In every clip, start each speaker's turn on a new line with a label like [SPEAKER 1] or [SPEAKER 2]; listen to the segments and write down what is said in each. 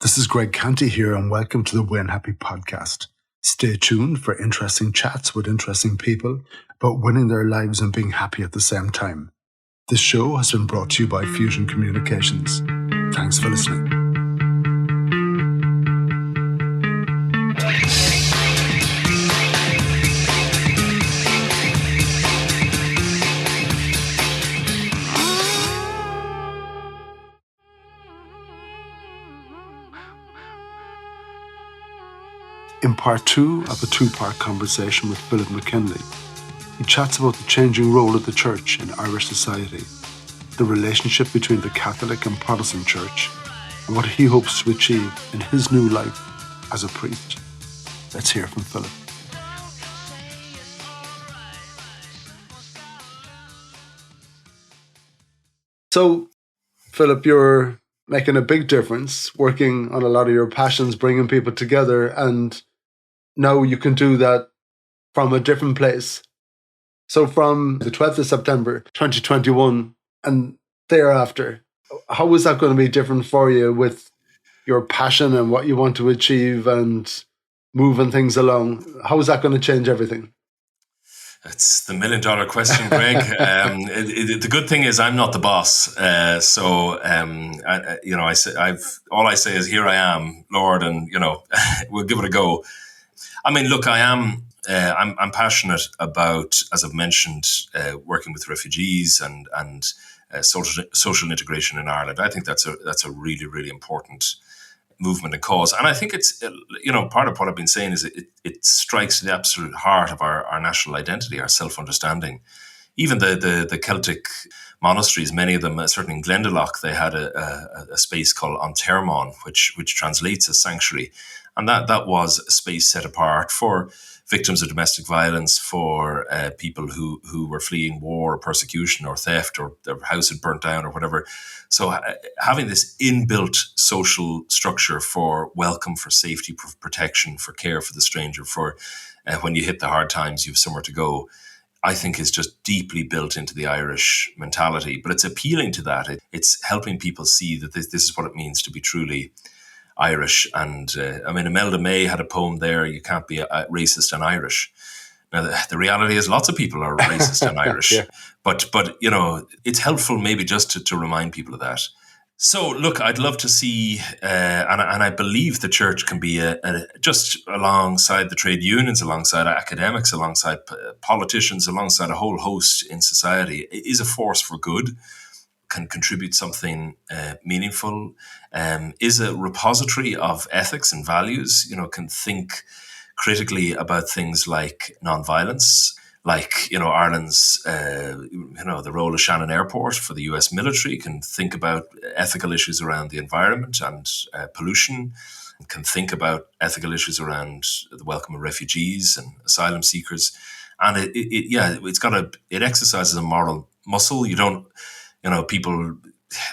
[SPEAKER 1] This is Greg Canty here, and welcome to the Win Happy podcast. Stay tuned for interesting chats with interesting people about winning their lives and being happy at the same time. This show has been brought to you by Fusion Communications. Thanks for listening. In part 2 of a 2-part conversation with Philip McKinley, he chats about the changing role of the church in Irish society, the relationship between the Catholic and Protestant church, and what he hopes to achieve in his new life as a priest. Let's hear from Philip. So, Philip, you're making a big difference, working on a lot of your passions, bringing people together, and now you can do that from a different place. So from the 12th of September 2021 and thereafter, how is that going to be different for you with your passion and what you want to achieve and moving things along? How is that going to change everything?
[SPEAKER 2] It's the $1 million question, Greg. The good thing is I'm not the boss, all I say is, "Here I am, Lord," and we'll give it a go. I mean, look, I'm passionate about, as I've mentioned, working with refugees and social integration in Ireland. I think that's a really, really important movement and cause. And I think it's, part of what I've been saying is it strikes the absolute heart of our national identity, our self-understanding. Even the Celtic monasteries, many of them, certainly in Glendalough, they had a space called An Termán, which translates as sanctuary. And that was a space set apart for victims of domestic violence, for people who were fleeing war or persecution or theft, or their house had burnt down or whatever. So having this inbuilt social structure for welcome, for safety, for protection, for care for the stranger, for when you hit the hard times, you have somewhere to go, I think is just deeply built into the Irish mentality. But it's appealing to that. It's helping people see that this is what it means to be truly Irish. And Imelda May had a poem there, "You can't be racist and Irish." Now, the reality is lots of people are racist and Irish, yeah. but it's helpful maybe just to remind people of that. So, look, I'd love to see, and I believe the church can be just alongside the trade unions, alongside academics, alongside politicians, alongside a whole host in society, is a force for good, can contribute something meaningful, is a repository of ethics and values, can think critically about things like nonviolence, like, Ireland's, the role of Shannon Airport for the US military, can think about ethical issues around the environment and pollution, can think about ethical issues around the welcome of refugees and asylum seekers. And it exercises a moral muscle. People,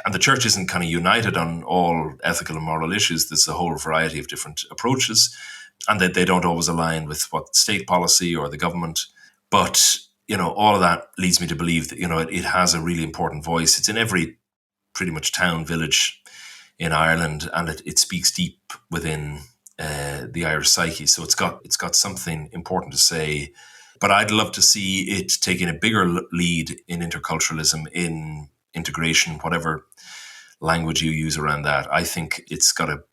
[SPEAKER 2] and the church isn't kind of united on all ethical and moral issues. There's a whole variety of different approaches, and that they don't always align with what state policy or the government. But, all of that leads me to believe that, it has a really important voice. It's in every pretty much town, village in Ireland, and it speaks deep within the Irish psyche. So it's got something important to say. But I'd love to see it taking a bigger lead in interculturalism, in integration, whatever language you use around that. I think it's got a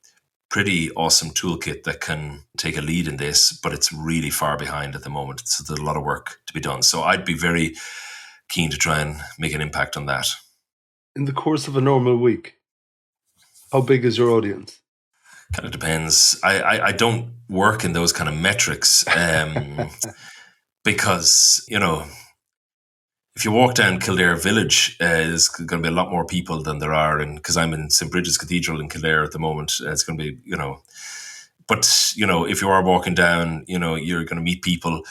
[SPEAKER 2] pretty awesome toolkit that can take a lead in this, but it's really far behind at the moment. So there's a lot of work to be done. So I'd be very keen to try and make an impact on that.
[SPEAKER 1] In the course of a normal week, how big is your audience?
[SPEAKER 2] Kind of depends. I don't work in those kind of metrics because, if you walk down Kildare Village, there's going to be a lot more people than there are, because I'm in St. Bridget's Cathedral in Kildare at the moment. It's going to be, but, if you are walking down, you're going to meet people.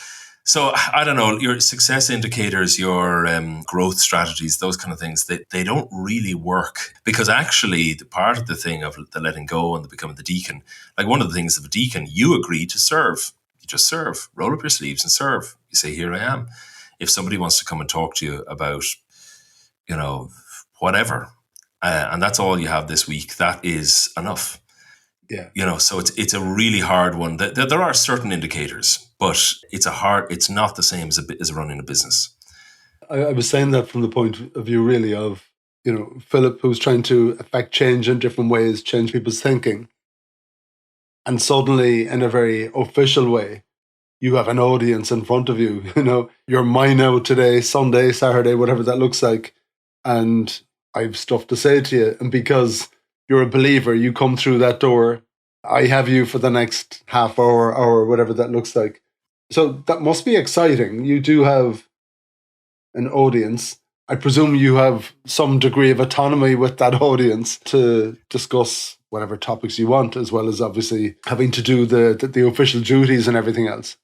[SPEAKER 2] So I don't know, your success indicators, your growth strategies, those kind of things, they don't really work, because actually the part of the thing of the letting go and the becoming the deacon, like one of the things of a deacon, you agree to serve. You just serve, roll up your sleeves and serve. You say, "Here I am." If somebody wants to come and talk to you about, whatever, and that's all you have this week, that is enough.
[SPEAKER 1] Yeah.
[SPEAKER 2] So it's a really hard one. There are certain indicators, but it's not the same as running a business.
[SPEAKER 1] I was saying that from the point of view, really, of, Philip, who's trying to affect change in different ways, change people's thinking. And suddenly, in a very official way, you have an audience in front of you. You're mine out today, Sunday, Saturday, whatever that looks like. And I've stuff to say to you. And because you're a believer, you come through that door. I have you for the next half hour, whatever that looks like. So that must be exciting. You do have an audience. I presume you have some degree of autonomy with that audience to discuss whatever topics you want, as well as obviously having to do the official duties and everything else.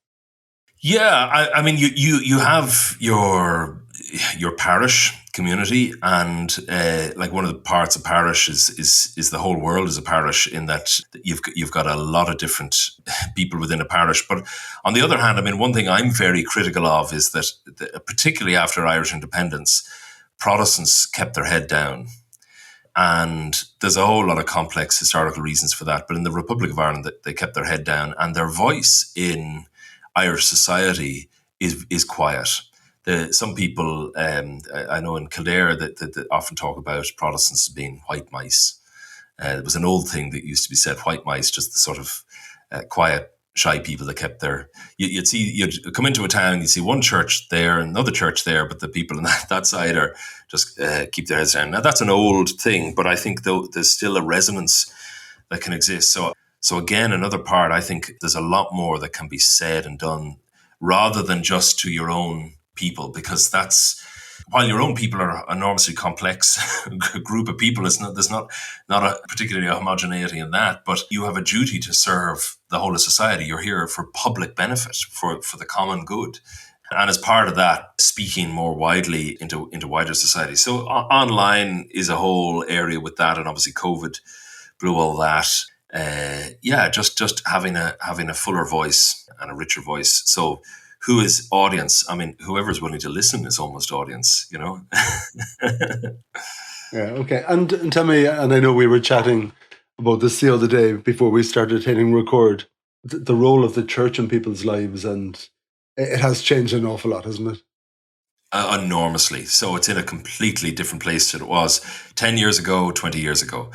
[SPEAKER 2] Yeah, I mean, you have your parish community, and like one of the parts of parish is the whole world is a parish, in that you've got a lot of different people within a parish. But on the other hand, I mean, one thing I'm very critical of is that particularly after Irish independence, Protestants kept their head down. And there's a whole lot of complex historical reasons for that. But in the Republic of Ireland, they kept their head down, and their voice in Irish society is quiet. Some people, I know in Kildare, that often talk about Protestants as being white mice. It was an old thing that used to be said, white mice, just the sort of quiet, shy people that kept their... You'd come into a town, you'd see one church there, another church there, but the people on that side are just keep their heads down. Now, that's an old thing, but I think there's still a resonance that can exist. So again, another part, I think there's a lot more that can be said and done rather than just to your own people, because while your own people are an enormously complex group of people, there's not a particularly homogeneity in that, but you have a duty to serve the whole of society. You're here for public benefit, for the common good. And as part of that, speaking more widely into wider society. So online is a whole area with that, and obviously COVID blew all that. Just having a fuller voice and a richer voice. So who is audience? I mean, whoever's willing to listen is almost audience,
[SPEAKER 1] Yeah, okay. And tell me, and I know we were chatting about this the other day before we started hitting record, the role of the church in people's lives, and it has changed an awful lot, hasn't it?
[SPEAKER 2] Enormously. So it's in a completely different place than it was 10 years ago, 20 years ago.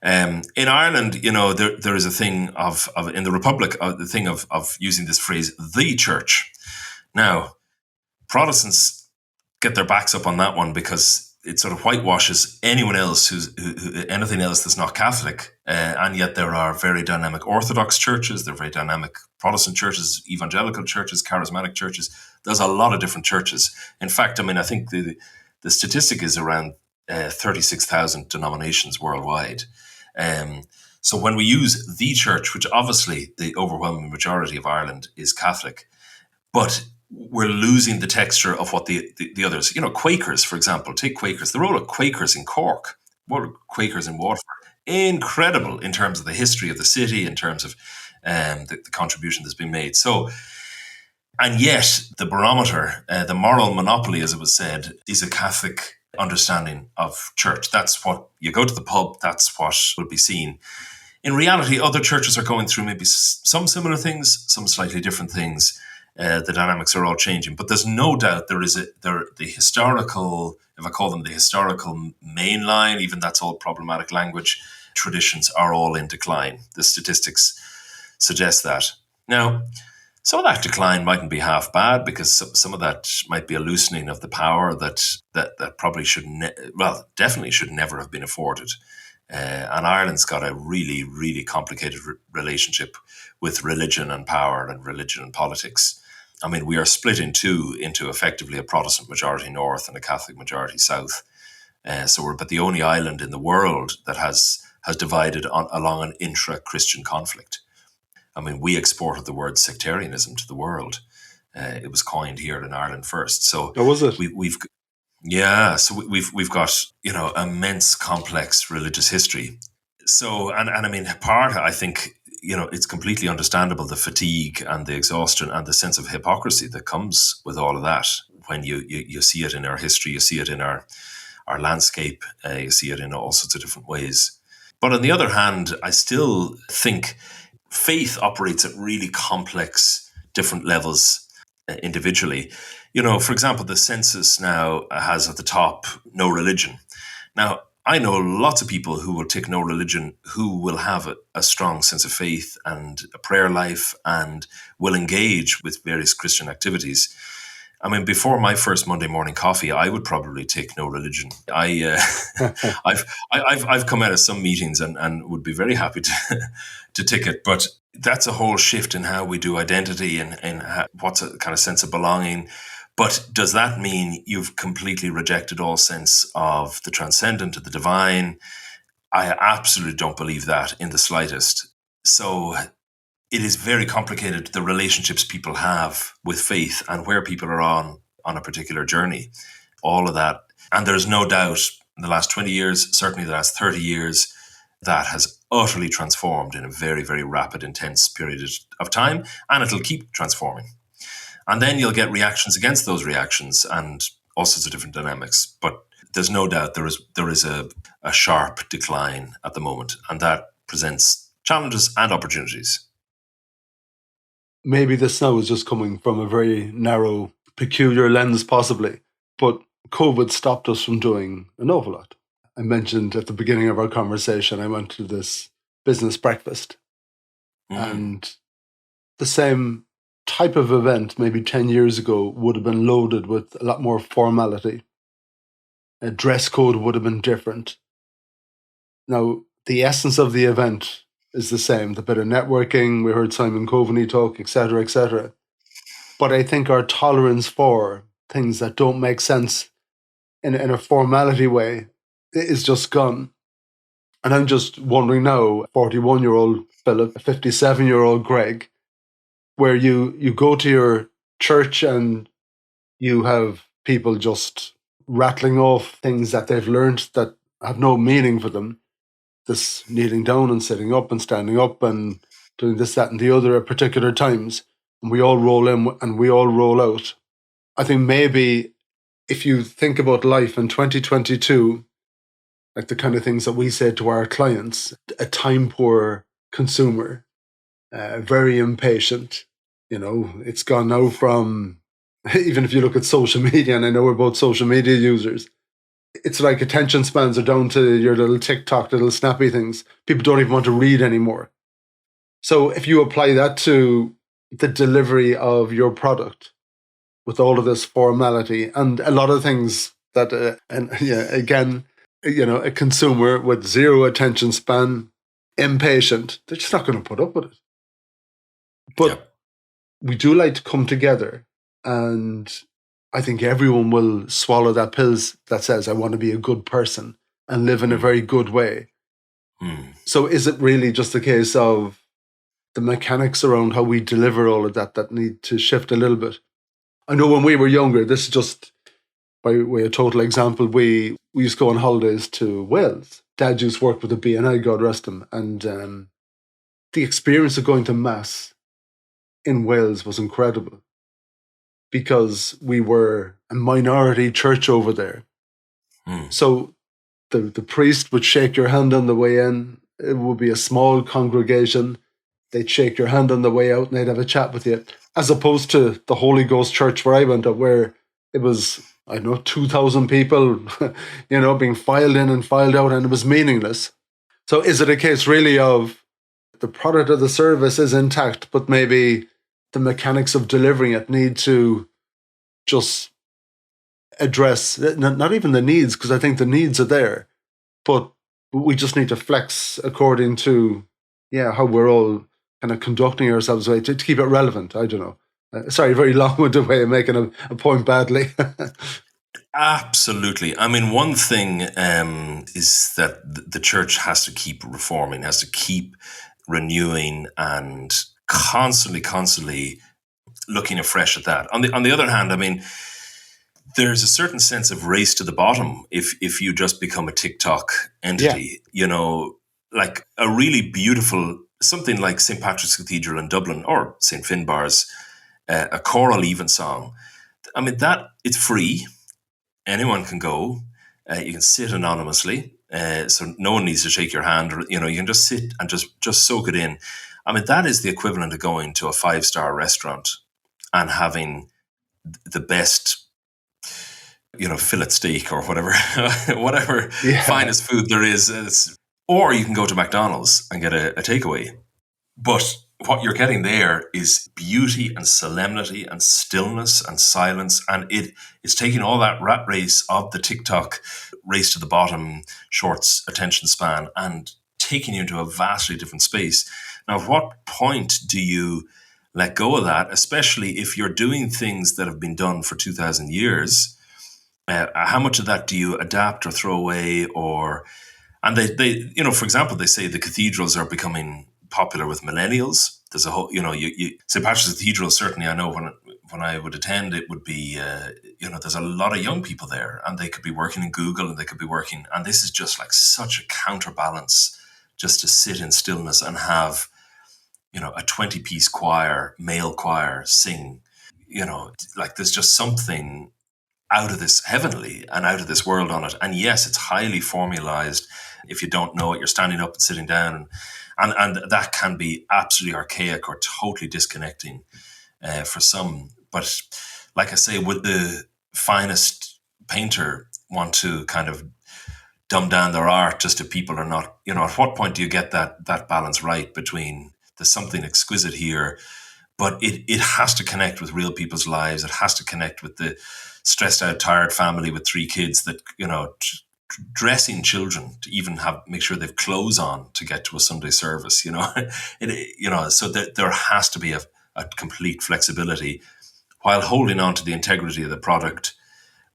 [SPEAKER 2] In Ireland, there is a thing of in the Republic, the thing of using this phrase, the church. Now, Protestants get their backs up on that one because it sort of whitewashes anyone else who anything else that's not Catholic. And yet there are very dynamic Orthodox churches, there are very dynamic Protestant churches, evangelical churches, charismatic churches. There's a lot of different churches. In fact, I mean, I think the statistic is around 36,000 denominations worldwide. So when we use the church, which obviously the overwhelming majority of Ireland is Catholic, but we're losing the texture of what the others, Quakers, for example, take Quakers, the role of Quakers in Cork, what are Quakers in Waterford, incredible in terms of the history of the city, in terms of the contribution that's been made. So, and yet the barometer, the moral monopoly, as it was said, is a Catholic understanding of church. That's what you go to the pub, that's what will be seen. In reality, other churches are going through maybe some similar things, some slightly different things. The dynamics are all changing, but there's no doubt the historical, if I call them the historical mainline, even that's all problematic language, traditions are all in decline. The statistics suggest that. Now, some of that decline mightn't be half bad, because some of that might be a loosening of the power that probably definitely should never have been afforded. And Ireland's got a really, really complicated relationship with religion and power and religion and politics. I mean, we are split in two into effectively a Protestant majority north and a Catholic majority south. So we're but the only island in the world that has divided along an intra-Christian conflict. I mean, we exported the word sectarianism to the world. It was coined here in Ireland first. So
[SPEAKER 1] was it?
[SPEAKER 2] We've got immense complex religious history. So and I mean, I think it's completely understandable, the fatigue and the exhaustion and the sense of hypocrisy that comes with all of that. When you see it in our history, you see it in our landscape, you see it in all sorts of different ways. But on the other hand, I still think faith operates at really complex, different levels individually. For example, the census now has at the top no religion. Now, I know lots of people who will take no religion, who will have a strong sense of faith and a prayer life and will engage with various Christian activities. I mean, before my first Monday morning coffee, I would probably take no religion. I've come out of some meetings and would be very happy to take it, but that's a whole shift in how we do identity and what's a kind of sense of belonging. But does that mean you've completely rejected all sense of the transcendent, of the divine? I absolutely don't believe that in the slightest. So it is very complicated, the relationships people have with faith and where people are on a particular journey, all of that. And there's no doubt in the last 20 years, certainly the last 30 years, that has utterly transformed in a very, very rapid, intense period of time, and it'll keep transforming. And then you'll get reactions against those reactions and all sorts of different dynamics. But there's no doubt there is a sharp decline at the moment, and that presents challenges and opportunities.
[SPEAKER 1] Maybe this now is just coming from a very narrow, peculiar lens, possibly, but COVID stopped us from doing an awful lot. I mentioned at the beginning of our conversation, I went to this business breakfast, and the same type of event maybe 10 years ago would have been loaded with a lot more formality. A dress code would have been different. Now, the essence of the event is the same. The bit of networking, we heard Simon Coveney talk, etc., etc. But I think our tolerance for things that don't make sense in a formality way is just gone. And I'm just wondering now, 41-year-old Philip, 57-year-old Greg, where you go to your church and you have people just rattling off things that they've learned that have no meaning for them. This kneeling down and sitting up and standing up and doing this, that, and the other at particular times. And we all roll in and we all roll out. I think maybe if you think about life in 2022, like the kind of things that we say to our clients, a time-poor consumer, very impatient. It's gone now from, even if you look at social media, and I know we're both social media users, it's like attention spans are down to your little TikTok, little snappy things. People don't even want to read anymore. So if you apply that to the delivery of your product with all of this formality and a lot of things that, a consumer with zero attention span, impatient, they're just not going to put up with it. But we do like to come together, and I think everyone will swallow that pill that says, I want to be a good person and live in a very good way. So is it really just a case of the mechanics around how we deliver all of that need to shift a little bit? I know when we were younger, this is just by way of total example, we used to go on holidays to Wales. Dad used to work with the BNI, God rest him. And the experience of going to Mass in Wales was incredible because we were a minority church over there. So the priest would shake your hand on the way in. It would be a small congregation. They'd shake your hand on the way out and they'd have a chat with you. As opposed to the Holy Ghost Church where I went up, where it was, 2,000 people, being filed in and filed out, and it was meaningless. So is it a case really of the product of the service is intact, but maybe the mechanics of delivering it need to just address, not even the needs, because I think the needs are there, but we just need to flex according to, how we're all kind of conducting ourselves to keep it relevant. I don't know. Sorry, very long-winded way of making a point badly.
[SPEAKER 2] Absolutely. I mean, one thing is that the church has to keep reforming, has to keep renewing and constantly looking afresh at that. On the other hand, I mean, there's a certain sense of race to the bottom if you just become a TikTok entity. Like a really beautiful, something like St. Patrick's Cathedral in Dublin or St. Finbarr's, a choral evensong. I mean, that it's free. Anyone can go. You can sit anonymously. So no one needs to shake your hand, or you can just sit and just soak it in. I mean, that is the equivalent of going to a 5-star restaurant and having the best, fillet steak or whatever, whatever
[SPEAKER 1] Yeah.
[SPEAKER 2] finest food there is. Or you can go to McDonald's and get a takeaway. But what you're getting there is beauty and solemnity and stillness and silence. And it is taking all that rat race of the TikTok race to the bottom, shorts attention span, and taking you into a vastly different space. Now, at what point do you let go of that, especially if you're doing things that have been done for 2,000 years? How much of that do you adapt or throw away? And they for example, they say the cathedrals are becoming popular with millennials. There's a whole, St. Patrick's Cathedral, certainly I know when I would attend, it would be, there's a lot of young people there, and they could be working in Google, and they could be working, and this is just like such a counterbalance just to sit in stillness and have, a 20-piece choir, male choir sing, like there's just something out of this heavenly and out of this world on it. And yes, it's highly formalized. If you don't know it, you're standing up and sitting down, and that can be absolutely archaic or totally disconnecting for some. But like I say, would the finest painter want to kind of dumb down their art just to people or not? At what point do you get that balance right between there's something exquisite here, but it has to connect with real people's lives. It has to connect with the stressed out, tired family with 3 kids that, dressing children to even make sure they've clothes on to get to a Sunday service, so that there has to be a complete flexibility while holding on to the integrity of the product,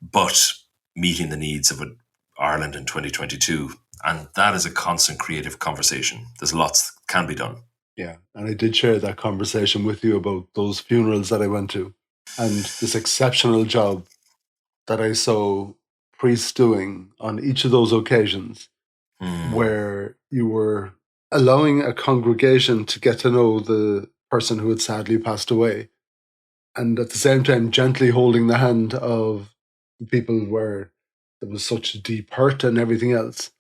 [SPEAKER 2] but meeting the needs of Ireland in 2022. And that is a constant creative conversation. There's lots that can be done.
[SPEAKER 1] Yeah. And I did share that conversation with you about those funerals that I went to and this exceptional job that I saw priests doing on each of those occasions, where you were allowing a congregation to get to know the person who had sadly passed away, and at the same time gently holding the hand of the people where there was such deep hurt and everything else,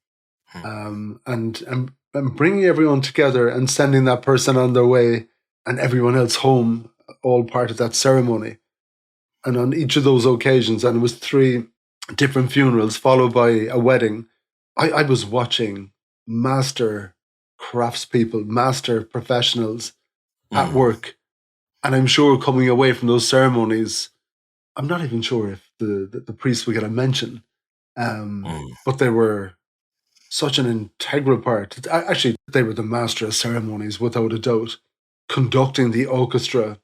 [SPEAKER 1] and bringing everyone together and sending that person on their way and everyone else home, all part of that ceremony. And on each of those occasions, and it was 3 different funerals followed by a wedding, I was watching master craftspeople, master professionals at work. And I'm sure coming away from those ceremonies, I'm not even sure if the priests were going to mention, but they were such an integral part. Actually, they were the master of ceremonies, without a doubt, conducting the orchestra,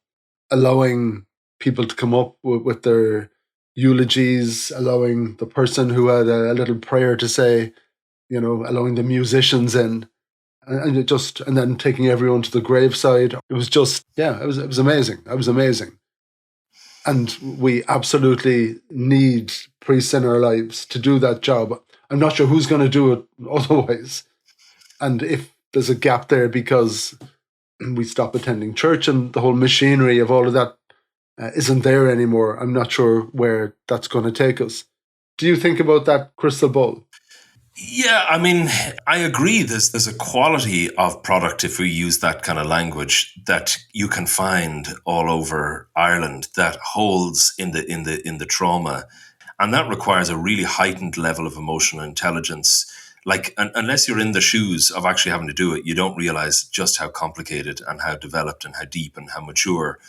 [SPEAKER 1] allowing people to come up with their eulogies, allowing the person who had a little prayer to say, allowing the musicians in, and then taking everyone to the graveside. It was just, it was amazing. It was amazing. And we absolutely need priests in our lives to do that job. I'm not sure who's going to do it otherwise. And if there's a gap there because we stop attending church and the whole machinery of all of that isn't there anymore, I'm not sure where that's going to take us. Do you think about that crystal ball?
[SPEAKER 2] Yeah, I mean, I agree. There's a quality of product, if we use that kind of language, that you can find all over Ireland that holds in the trauma, and that requires a really heightened level of emotional intelligence. Like, unless you're in the shoes of actually having to do it, you don't realize just how complicated and how developed and how deep and how mature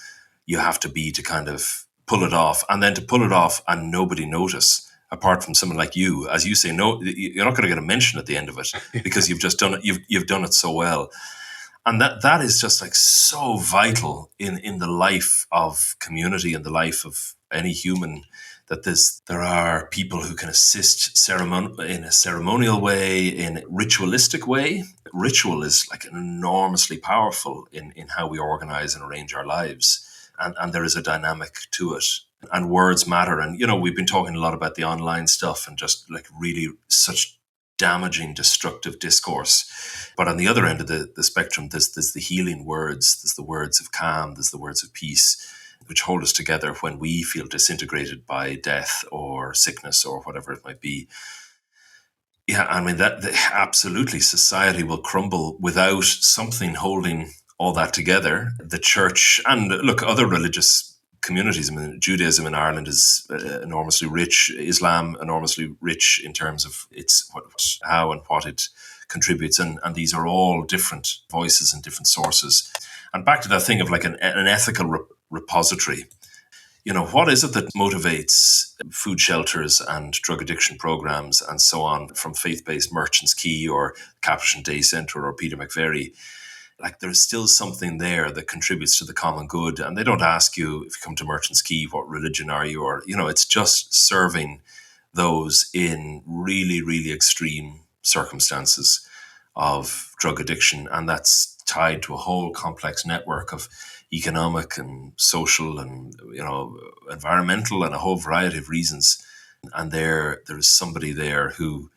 [SPEAKER 2] you have to be to kind of pull it off, and then to pull it off and nobody notice. Apart from someone like you, as you say, no, you're not going to get a mention at the end of it because you've just done it. You've done it so well, and that is just like so vital in the life of community and the life of any human. That there are people who can assist in a ceremonial way, in a ritualistic way. Ritual is like enormously powerful in how we organize and arrange our lives, and there is a dynamic to it. And words matter. And, we've been talking a lot about the online stuff and just like really such damaging, destructive discourse. But on the other end of the spectrum, there's the healing words, there's the words of calm, there's the words of peace, which hold us together when we feel disintegrated by death or sickness or whatever it might be. Yeah, I mean, absolutely, society will crumble without something holding all that together. The church and, look, other religious communities. I mean, Judaism in Ireland is enormously rich. Islam enormously rich in terms of its how and what it contributes, and these are all different voices and different sources. And back to that thing of like an ethical repository. What is it that motivates food shelters and drug addiction programs and so on, from faith-based Merchants Quay or Capuchin Day Centre or Peter McVerry? Like, there's still something there that contributes to the common good. And they don't ask you, if you come to Merchants Quay, what religion are you? Or, it's just serving those in really, really extreme circumstances of drug addiction. And that's tied to a whole complex network of economic and social and, environmental and a whole variety of reasons. And there is somebody there who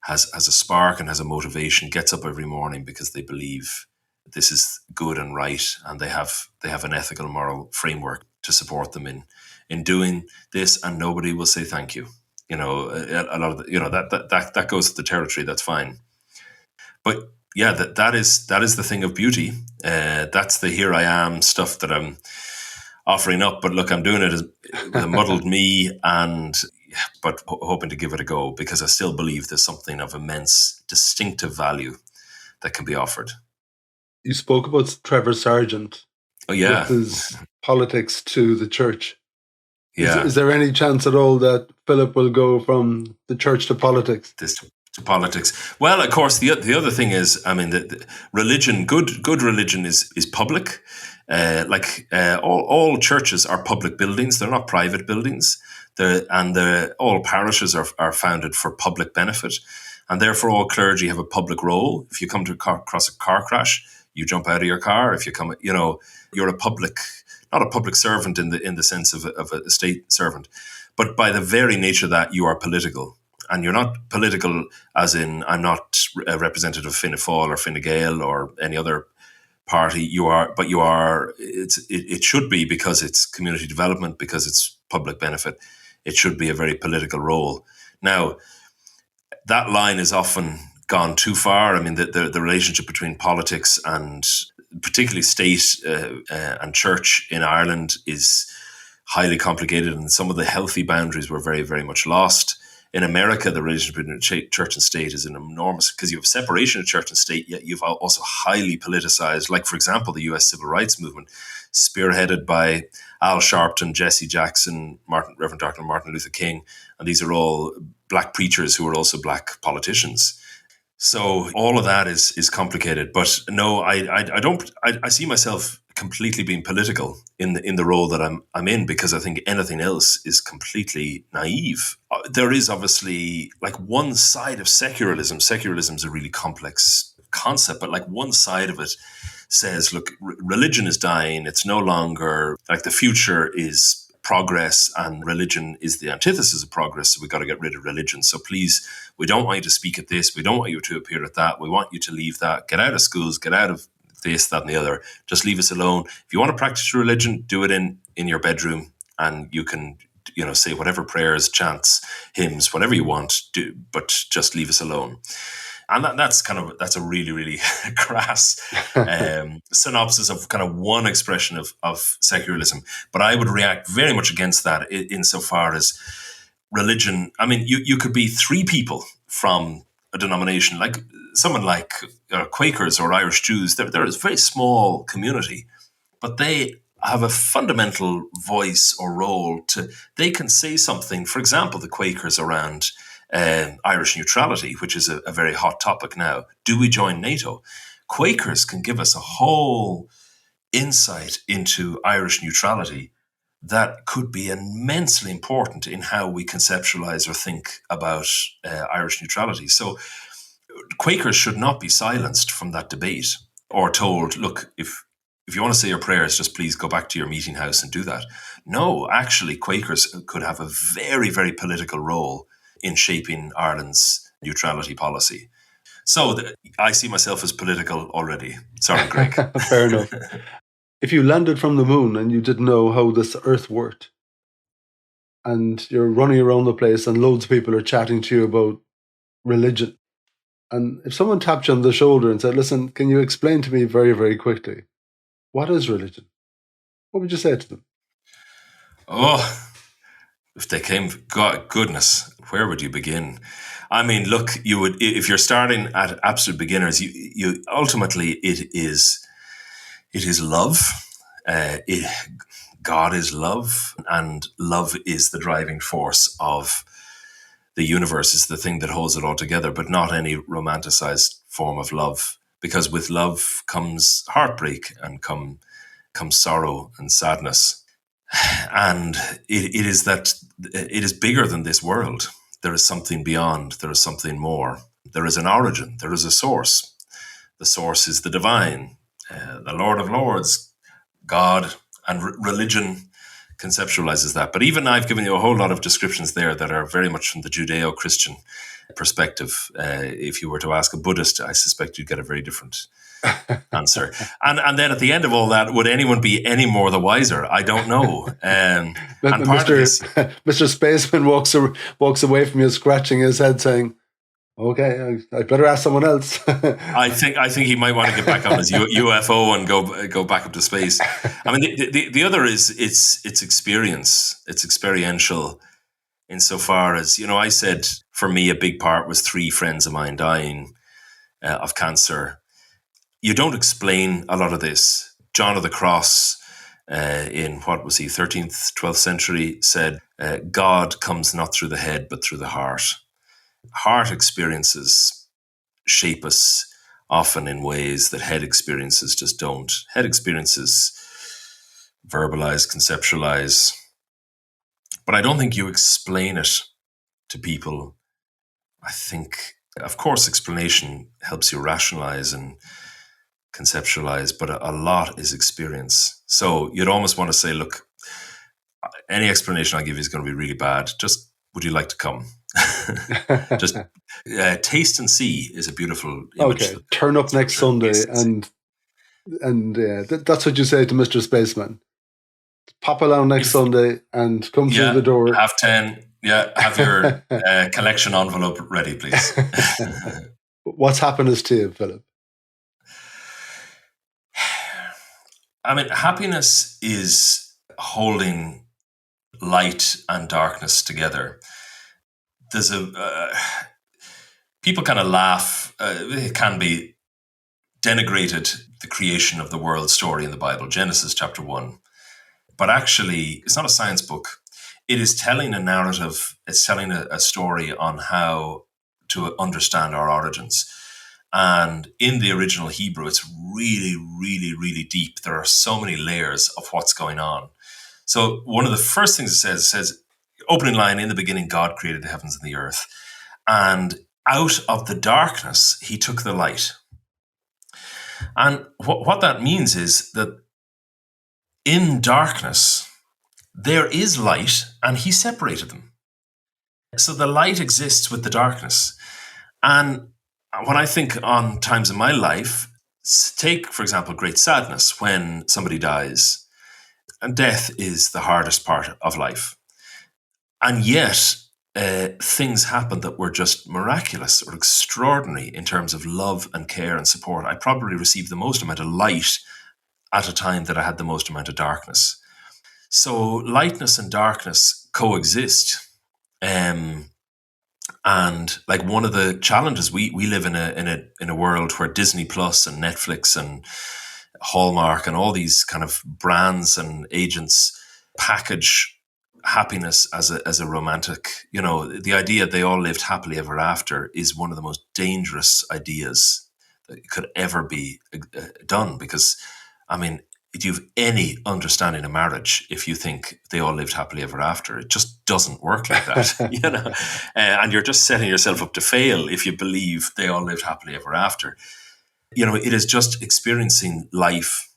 [SPEAKER 2] has a spark and has a motivation, gets up every morning because they believe this is good and right, and they have an ethical, moral framework to support them in doing this, and nobody will say thank you. A lot of that goes with the territory. That's fine, but yeah, that is the thing of beauty. That's the here I am stuff that I'm offering up. But look, I'm doing it with a muddled me, but hoping to give it a go, because I still believe there's something of immense distinctive value that can be offered.
[SPEAKER 1] You spoke about Trevor Sargent.
[SPEAKER 2] Oh, yeah.
[SPEAKER 1] With his politics to the church.
[SPEAKER 2] Yeah.
[SPEAKER 1] Is there any chance at all that Philip will go from the church to politics?
[SPEAKER 2] To politics. Well, of course, the other thing is, I mean, the religion, good religion is public. All churches are public buildings. They're not private buildings. All parishes are founded for public benefit, and therefore all clergy have a public role. If you come across a car crash, you jump out of your car. If you come, you're a public, not a public servant in the sense of a state servant, but by the very nature that you are political. And you're not political as in, I'm not a representative of Fianna Fáil or Fine Gael or any other party. You are, but you are. It should be, because it's community development, because it's public benefit. It should be a very political role. Now, that line is often gone too far. I mean, the relationship between politics and particularly state and church in Ireland is highly complicated, and some of the healthy boundaries were very, very much lost. In America, the relationship between church and state is an enormous, because you have separation of church and state, yet you've also highly politicized, like, for example, the US civil rights movement, spearheaded by Al Sharpton, Jesse Jackson, Reverend Dr. Martin Luther King. And these are all black preachers who are also black politicians. So all of that is complicated. But no, I see myself completely being political in the role that I'm in, because I think anything else is completely naive. There is obviously like one side of secularism. Secularism is a really complex concept, but like one side of it says, look, religion is dying. It's no longer, like, the future is progress, and religion is the antithesis of progress. So we've got to get rid of religion. So please, we don't want you to speak at this. We don't want you to appear at that. We want you to leave that. Get out of schools. Get out of this, that, and the other. Just leave us alone. If you want to practice your religion, do it in your bedroom, and you can, say whatever prayers, chants, hymns, whatever you want, do, but just leave us alone. And that's a really, really crass synopsis of kind of one expression of secularism. But I would react very much against that insofar as religion. I mean, you could be three people from a denomination, like someone like Quakers or Irish Jews. They're a very small community, but they have a fundamental voice or role. They can say something. For example, the Quakers around Irish neutrality, which is a very hot topic now. Do we join NATO? Quakers can give us a whole insight into Irish neutrality that could be immensely important in how we conceptualize or think about Irish neutrality. So Quakers should not be silenced from that debate or told, look, if you want to say your prayers, just please go back to your meeting house and do that. No, actually, Quakers could have a very, very political role in shaping Ireland's neutrality policy. So I see myself as political already. Sorry, Greg.
[SPEAKER 1] Fair enough. If you landed from the moon and you didn't know how this Earth worked, and you're running around the place and loads of people are chatting to you about religion. And if someone tapped you on the shoulder and said, listen, can you explain to me very, very quickly, what is religion? What would you say to them?
[SPEAKER 2] Oh, if they came, God, goodness, where would you begin? I mean, look, you would, if you're starting at absolute beginners, you ultimately it is love. God is love, and love is the driving force of the universe, is the thing that holds it all together, but not any romanticized form of love. Because with love comes heartbreak and comes sorrow and sadness. And it is bigger than this world. There is something beyond, there is something more. There is an origin, there is a source. The source is the divine, the Lord of Lords, God, and religion conceptualizes that. But even I've given you a whole lot of descriptions there that are very much from the Judeo-Christian perspective. If you were to ask a Buddhist, I suspect you'd get a very different answer. And then at the end of all that, would anyone be any more the wiser? I don't know. And part of this,
[SPEAKER 1] Mr. Spaceman walks away from you, scratching his head, saying, "Okay, I better ask someone else."
[SPEAKER 2] I think he might want to get back on his UFO and go back up to space. I mean, the other is it's experience. It's experiential, insofar as, I said, for me, a big part was 3 friends of mine dying of cancer. You don't explain a lot of this. John of the Cross, in what was he, 13th, 12th century, said, God comes not through the head, but through the heart. Heart experiences shape us often in ways that head experiences just don't. Head experiences verbalize, conceptualize, but I don't think you explain it to people. I think, of course, explanation helps you rationalize and conceptualize, but a lot is experience. So you'd almost want to say, look, any explanation I give you is going to be really bad. Just, would you like to come? Just taste and see is a beautiful image.
[SPEAKER 1] Okay, turn up next Sunday, and that's what you say to Mr. Spaceman. Pop along next Sunday and come through the door.
[SPEAKER 2] 10:30. Yeah, have your collection envelope ready, please.
[SPEAKER 1] What's happiness to you, Philip?
[SPEAKER 2] I mean, happiness is holding light and darkness together. There's people kind of laugh. It can be denigrated, the creation of the world story in the Bible, Genesis chapter 1. But actually, it's not a science book. It is telling a narrative. It's telling a story on how to understand our origins. And in the original Hebrew, it's really, really, really deep. There are so many layers of what's going on. So one of the first things it says, opening line, in the beginning, God created the heavens and the earth. And out of the darkness, he took the light. And what that means is that in darkness, there is light, and he separated them. So the light exists with the darkness. And when I think on times in my life, take, for example, great sadness when somebody dies. And death is the hardest part of life. And yet, things happen that were just miraculous or extraordinary in terms of love and care and support. I probably received the most amount of light at a time that I had the most amount of darkness. So lightness and darkness coexist. And like, one of the challenges, we live in a world where Disney Plus and Netflix and Hallmark and all these kind of brands and agents package happiness as a romantic, the idea they all lived happily ever after is one of the most dangerous ideas that could ever be done. Because, I mean, do you have any understanding of marriage if you think they all lived happily ever after? It just doesn't work like that, and you're just setting yourself up to fail if you believe they all lived happily ever after. It is just experiencing life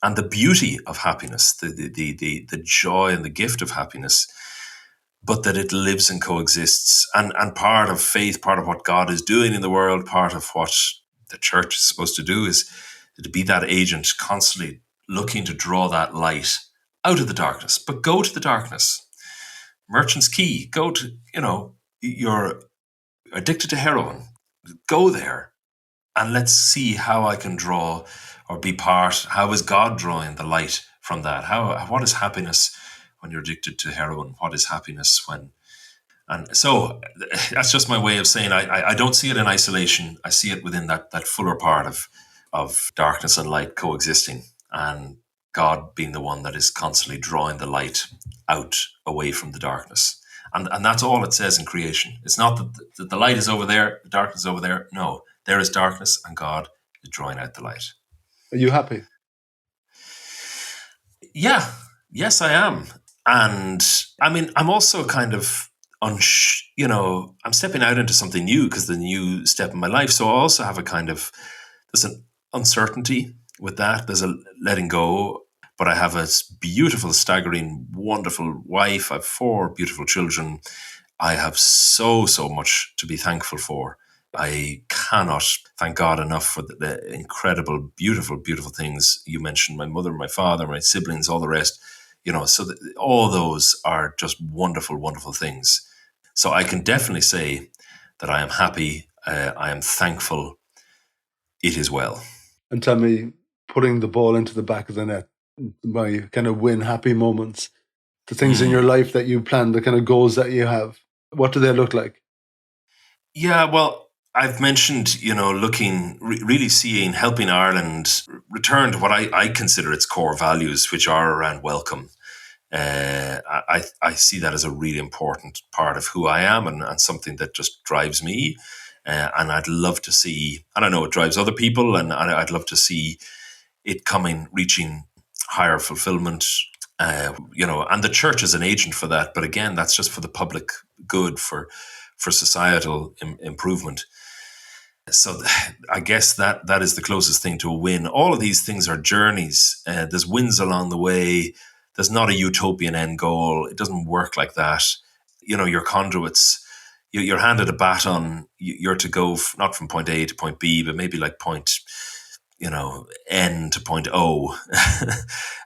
[SPEAKER 2] and the beauty of happiness, the joy and the gift of happiness, but that it lives and coexists. And part of faith, part of what God is doing in the world, part of what the church is supposed to do is to be that agent, constantly looking to draw that light out of the darkness. But go to the darkness. Merchant's Key. Go to, addicted to heroin, go there and let's see how I can draw or be part. How is God drawing the light from that? What is happiness when you're addicted to heroin? What is happiness when? And so that's just my way of saying I don't see it in isolation. I see it within that fuller part of darkness and light coexisting, and God being the one that is constantly drawing the light out away from the darkness. And that's all it says in creation. It's not that the light is over there, the darkness is over there. No, there is darkness and God is drawing out the light.
[SPEAKER 1] Are you happy?
[SPEAKER 2] Yeah, yes, I am. And I mean, I'm also kind of, I'm stepping out into something new because the new step in my life. So I also have there's an uncertainty with that. There's a letting go. But I have a beautiful, staggering, wonderful wife. I have 4 beautiful children. I have so much to be thankful for. I cannot thank God enough for the incredible, beautiful, beautiful things you mentioned. My mother, my father, my siblings, all the rest. So all those are just wonderful, wonderful things. So I can definitely say that I am happy. I am thankful. It is well.
[SPEAKER 1] And tell me, putting the ball into the back of the net, my kind of win happy moments, the things in your life that you plan, the kind of goals that you have, what do they look like?
[SPEAKER 2] Yeah, well, I've mentioned, really seeing, helping Ireland return to what I consider its core values, which are around welcome. I see that as a really important part of who I am and something that just drives me. And I'd love to see, and I know it drives other people, and I'd love to see it reaching higher fulfillment, and the church is an agent for that. But again, that's just for the public good, for societal improvement. So I guess that is the closest thing to a win. All of these things are journeys. There's wins along the way. There's not a utopian end goal. It doesn't work like that. Your conduits, you're handed a baton. You're to go not from point A to point B, but maybe like point N to point O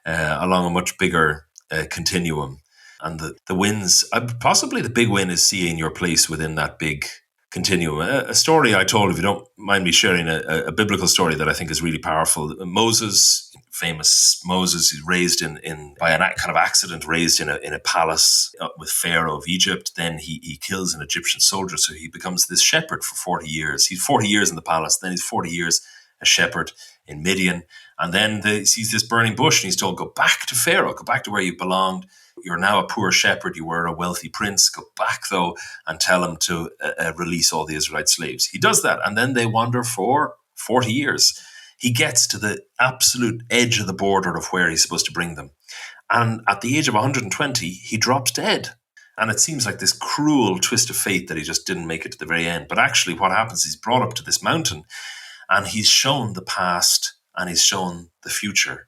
[SPEAKER 2] along a much bigger continuum. And the wins, possibly the big win is seeing your place within that big continuum. A story I told, if you don't mind me sharing, a biblical story that I think is really powerful. Moses, famous Moses, he's raised by an kind of accident, raised in a palace with Pharaoh of Egypt. Then he kills an Egyptian soldier, so he becomes this shepherd for 40 years. He's 40 years in the palace, then he's 40 years a shepherd in Midian. And then he sees this burning bush and he's told, go back to Pharaoh, go back to where you belonged. You're now a poor shepherd. You were a wealthy prince. Go back, though, and tell him to release all the Israelite slaves. He does that. And then they wander for 40 years. He gets to the absolute edge of the border of where he's supposed to bring them. And at the age of 120, he drops dead. And it seems like this cruel twist of fate that he just didn't make it to the very end. But actually what happens is he's brought up to this mountain and he's shown the past and he's shown the future.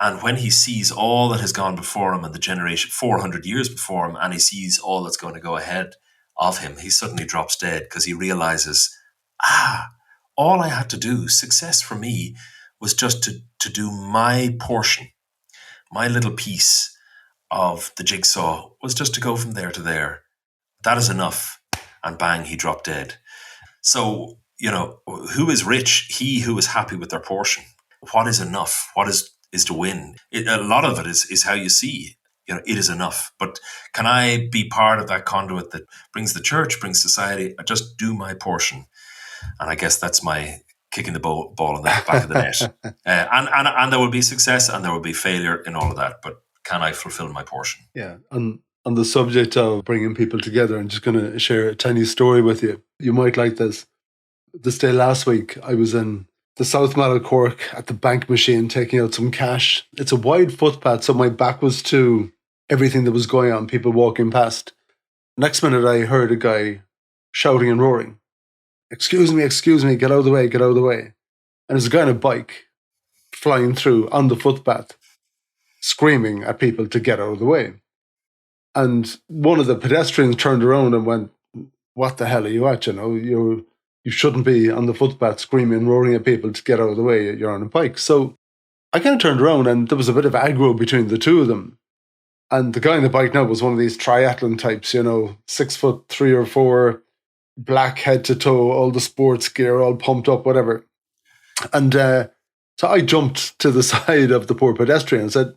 [SPEAKER 2] And when he sees all that has gone before him and the generation 400 years before him, and he sees all that's going to go ahead of him, he suddenly drops dead because he realizes, all I had to do, success for me, was just to do my portion, my little piece of the jigsaw was just to go from there to there. That is enough. And bang, he dropped dead. So, who is rich? He who is happy with their portion. What is enough? What is to win? A lot of it is how you see, it is enough. But can I be part of that conduit that brings the church, brings society? I just do my portion. And I guess that's my kicking the ball in the back of the net. And there will be success and there will be failure in all of that. But can I fulfill my portion?
[SPEAKER 1] Yeah. On the subject of bringing people together, I'm just going to share a tiny story with you. You might like this. This day last week, I was in the South Mall of Cork at the bank machine taking out some cash. It's a wide footpath, so my back was to everything that was going on, people walking past. Next minute, I heard a guy shouting and roaring, excuse me, get out of the way, get out of the way. And there's a guy on a bike flying through on the footpath, screaming at people to get out of the way. And one of the pedestrians turned around and went, what the hell are you at? You shouldn't be on the footpath screaming, roaring at people to get out of the way. You're on a bike. So I kind of turned around and there was a bit of aggro between the two of them. And the guy on the bike now was one of these triathlon types, 6'3" or 4", black head to toe, all the sports gear, all pumped up, whatever. And so I jumped to the side of the poor pedestrian and said,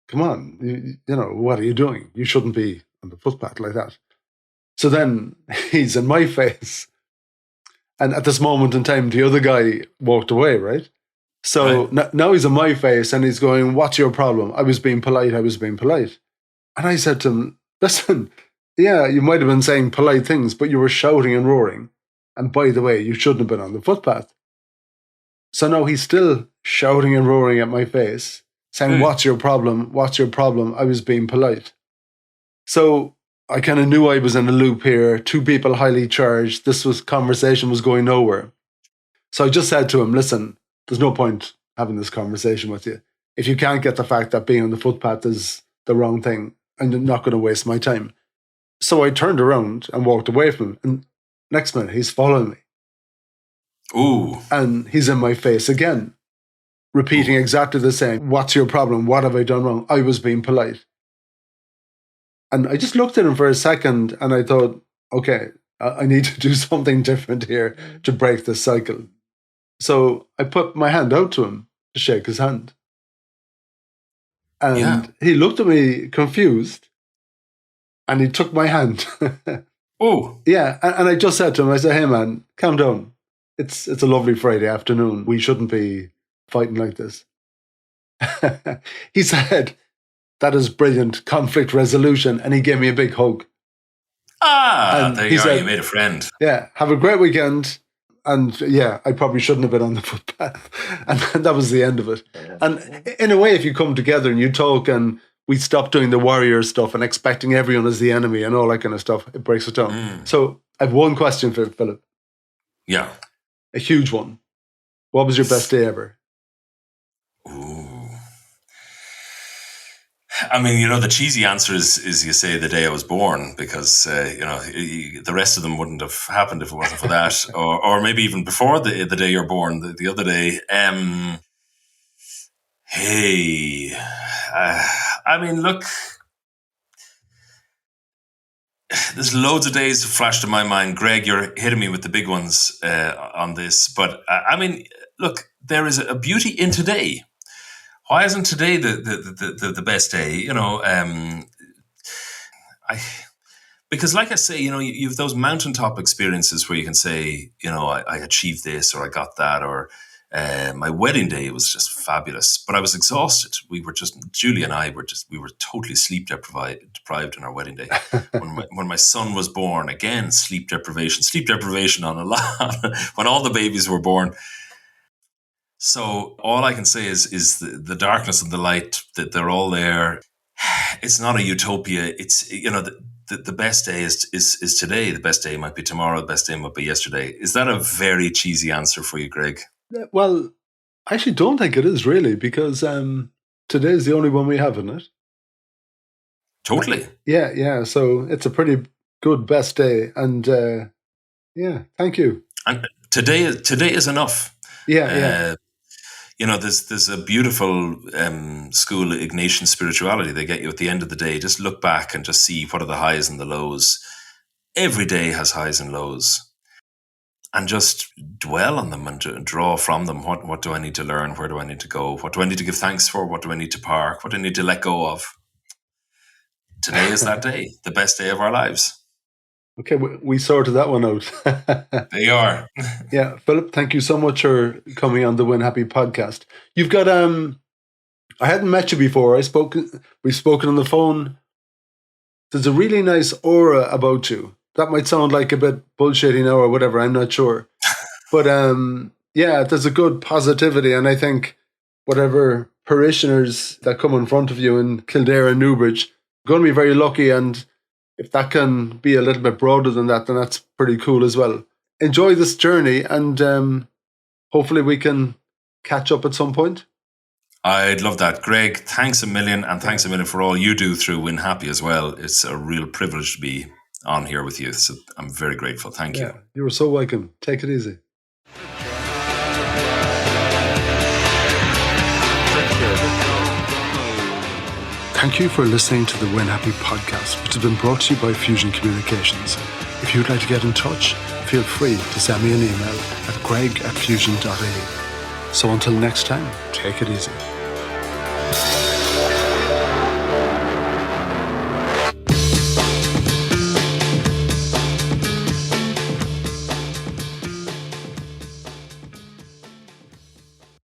[SPEAKER 1] come on, you know, what are you doing? You shouldn't be on the footpath like that. So then he's in my face. And at this moment in time, the other guy walked away, right? So now he's in my face and he's going, what's your problem? I was being polite. And I said to him, listen, yeah, you might have been saying polite things, but you were shouting and roaring. And by the way, you shouldn't have been on the footpath. So now he's still shouting and roaring at my face, saying, what's your problem? What's your problem? I was being polite. So I kind of knew I was in a loop here. Two people highly charged. Conversation was going nowhere. So I just said to him, listen, there's no point having this conversation with you. If you can't get the fact that being on the footpath is the wrong thing, I'm not going to waste my time. So I turned around and walked away from him. And next minute, he's following me.
[SPEAKER 2] Ooh.
[SPEAKER 1] And he's in my face again, repeating exactly the same. What's your problem? What have I done wrong? I was being polite. And I just looked at him for a second and I thought, okay, I need to do something different here to break this cycle. So I put my hand out to him to shake his hand. And he looked at me confused and he took my hand.
[SPEAKER 2] Oh.
[SPEAKER 1] Yeah. And I just said to him, I said, hey man, calm down. It's a lovely Friday afternoon. We shouldn't be fighting like this. He said, that is brilliant conflict resolution. And he gave me a big hug.
[SPEAKER 2] And there you are. You made a friend.
[SPEAKER 1] Yeah. Have a great weekend. And yeah, I probably shouldn't have been on the footpath. And that was the end of it. And in a way, if you come together and you talk and we stop doing the warrior stuff and expecting everyone as the enemy and all that kind of stuff, it breaks it down. So I have one question for Philip.
[SPEAKER 2] Yeah.
[SPEAKER 1] A huge one. What was your best day ever?
[SPEAKER 2] Ooh. I mean, you know, the cheesy answer is you say the day I was born, because, you know, the rest of them wouldn't have happened if it wasn't for that. or maybe even before the day you're born, the other day. I mean, look, there's loads of days flashed in my mind. Greg, you're hitting me with the big ones on this. But, I mean, look, there is a beauty in today. Why isn't today the best day? You know, because like I say, you know, you have those mountaintop experiences where you can say, you know, I achieved this or I got that, or my wedding day was just fabulous, but I was exhausted. Julie and I we were totally sleep deprived on our wedding day. when my son was born, again, sleep deprivation on a lot, when all the babies were born. So all I can say is the darkness and the light, that they're all there. It's not a utopia. It's, you know, the best day is today. The best day might be tomorrow. The best day might be yesterday. Is that a very cheesy answer for you, Greg?
[SPEAKER 1] Well, I actually don't think it is really, because today is the only one we have, isn't it?
[SPEAKER 2] Totally.
[SPEAKER 1] Yeah. So it's a pretty good best day. And yeah, thank you.
[SPEAKER 2] And today is enough.
[SPEAKER 1] Yeah.
[SPEAKER 2] You know, there's a beautiful school, Ignatian spirituality. They get you at the end of the day, just look back and just see what are the highs and the lows. Every day has highs and lows. And just dwell on them and draw from them. What do I need to learn? Where do I need to go? What do I need to give thanks for? What do I need to park? What do I need to let go of? Today is that day, the best day of our lives.
[SPEAKER 1] Okay, we sorted that one out.
[SPEAKER 2] There you are.
[SPEAKER 1] Yeah, Philip, thank you so much for coming on the Win Happy podcast. You've got, I hadn't met you before. We've spoken on the phone. There's a really nice aura about you. That might sound like a bit bullshitty now or whatever, I'm not sure. But yeah, there's a good positivity. And I think whatever parishioners that come in front of you in Kildare and Newbridge are going to be very lucky. And if that can be a little bit broader than that, then that's pretty cool as well. Enjoy this journey, and hopefully we can catch up at some point.
[SPEAKER 2] I'd love that. Greg, thanks a million, and thanks a million for all you do through Win Happy as well. It's a real privilege to be on here with you. So I'm very grateful. Thank you.
[SPEAKER 1] You were so welcome. Take it easy. Thank you for listening to the Win Happy podcast, which has been brought to you by Fusion Communications. If you'd like to get in touch, feel free to send me an email at greg@fusion.ie. So until next time, take it easy.